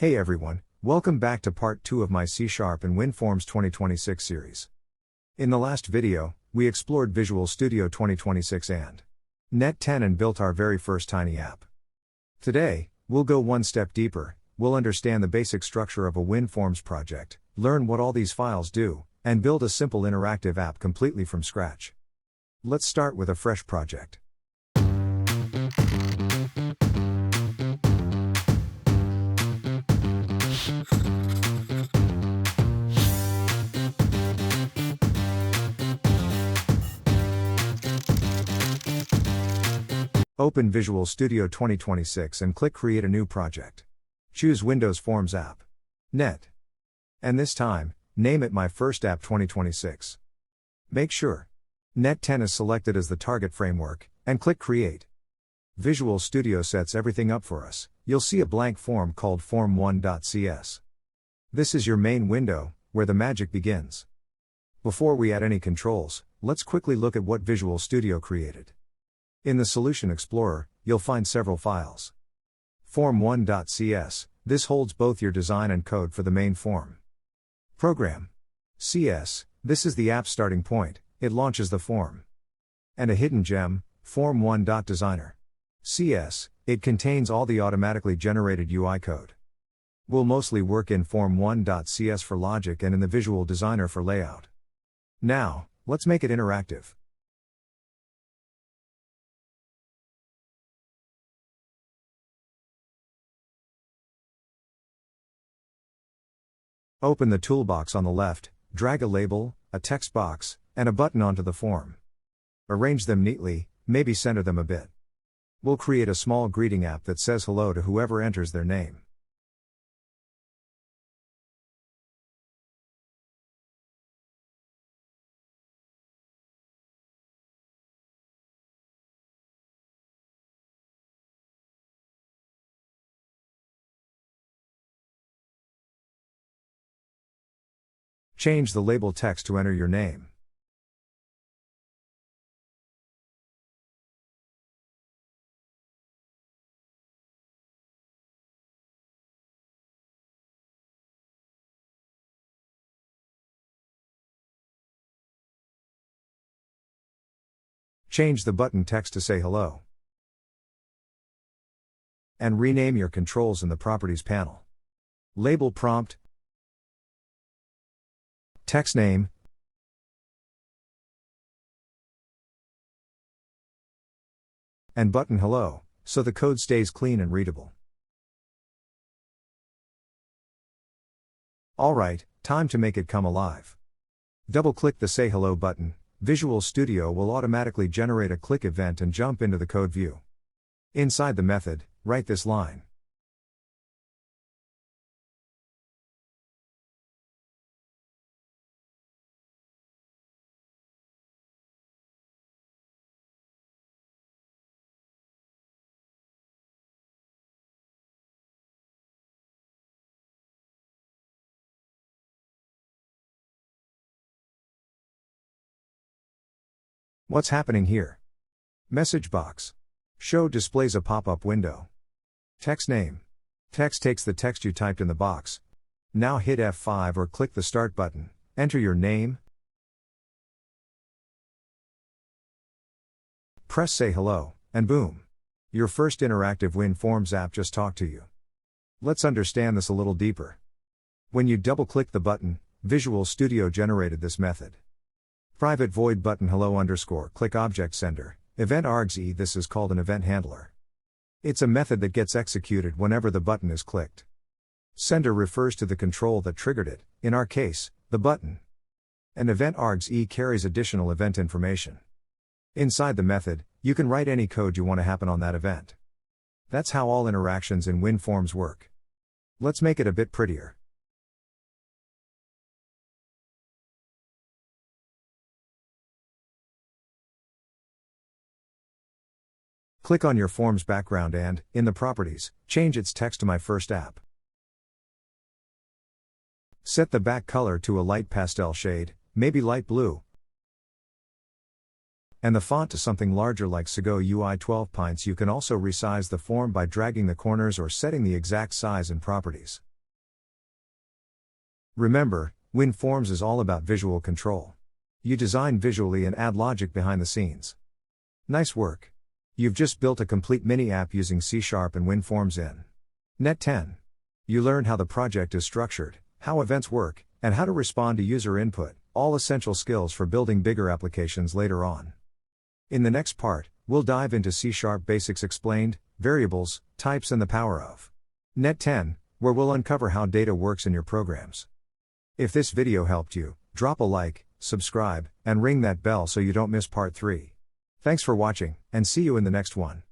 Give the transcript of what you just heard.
Hey everyone, welcome back to part 2 of my C# and WinForms 2026 series. In the last video, we explored Visual Studio 2026 and Net 10 and built our very first tiny app. Today, we'll go one step deeper, we'll understand the basic structure of a WinForms project, learn what all these files do, and build a simple interactive app completely from scratch. Let's start with a fresh project. Open Visual Studio 2026 and click Create a new project. Choose Windows Forms App. Net. And this time, name it My First App 2026. Make sure Net 10 is selected as the target framework, and click Create. Visual Studio sets everything up for us. You'll see a blank form called Form1.cs. This is your main window, where the magic begins. Before we add any controls, let's quickly look at what Visual Studio created. In the Solution Explorer, you'll find several files. Form1.cs, this holds both your design and code for the main form. Program.cs, this is the app's starting point, it launches the form. And a hidden gem, Form1.Designer.cs, it contains all the automatically generated UI code. We'll mostly work in Form1.cs for logic and in the Visual Designer for layout. Now, let's make it interactive. Open the toolbox on the left, drag a label, a text box, and a button onto the form. Arrange them neatly, maybe center them a bit. We'll create a small greeting app that says hello to whoever enters their name. Change the label text to enter your name. Change the button text to say hello. And rename your controls in the Properties panel. Label prompt, text name, and button hello, so the code stays clean and readable. Alright, time to make it come alive. Double-click the Say Hello button, Visual Studio will automatically generate a click event and jump into the code view. Inside the method, write this line. What's happening here? Message box. Show displays a pop-up window. Text name. Text takes the text you typed in the box. Now hit F5 or click the Start button, enter your name. Press Say Hello, and boom! Your first interactive WinForms app just talked to you. Let's understand this a little deeper. When you double-click the button, Visual Studio generated this method. Private void button hello _ click object sender, event args. This is called an event handler. It's a method that gets executed whenever the button is clicked. Sender refers to the control that triggered it, in our case, the button. And event args carries additional event information. Inside the method, you can write any code you want to happen on that event. That's how all interactions in WinForms work. Let's make it a bit prettier. Click on your form's background and, in the properties, change its text to My First App. Set the back color to a light pastel shade, maybe light blue. And the font to something larger like Sago UI 12 pints. You can also resize the form by dragging the corners or setting the exact size in properties. Remember, WinForms is all about visual control. You design visually and add logic behind the scenes. Nice work. You've just built a complete mini app using C# and WinForms in Net 10. You learned how the project is structured, how events work, and how to respond to user input, all essential skills for building bigger applications later on. In the next part, we'll dive into C# basics explained, variables, types, and the power of Net 10, where we'll uncover how data works in your programs. If this video helped you, drop a like, subscribe, and ring that bell so you don't miss part 3. Thanks for watching, and see you in the next one.